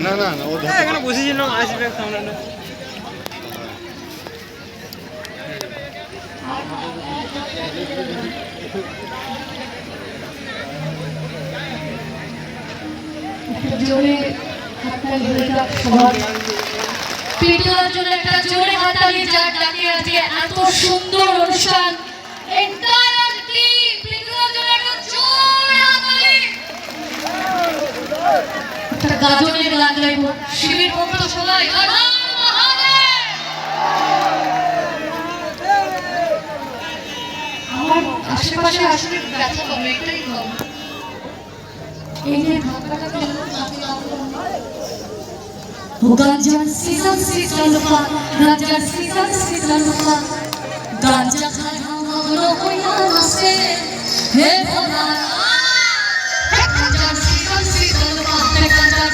না না না, ও এখানে বসেছিল আসবে সামনে। জোরে হাততালি হয়ে যাক সবার পিটুয়ার জন্য একটা জোরে হাততালি যার ডাকে আজকে এত সুন্দর অনুষ্ঠান এন্টায়ার টিম পিটুয়ার জন্য একটা জোরে হাততালি একটা গাজনের গান গাইবো শিবির ভক্ত সবাই আমার আশেপাশে আসলে ব্যথা কমে একটাই কম এই যে ধাক্কাটা পেল গাঞ্জার সিজন ফা গাঞ্জার সিজন ফা গাঞ্জা খায় হাওয়া হইয়া নাচে হে ভোলা গাঞ্জার সিজন ফা গাঞ্জার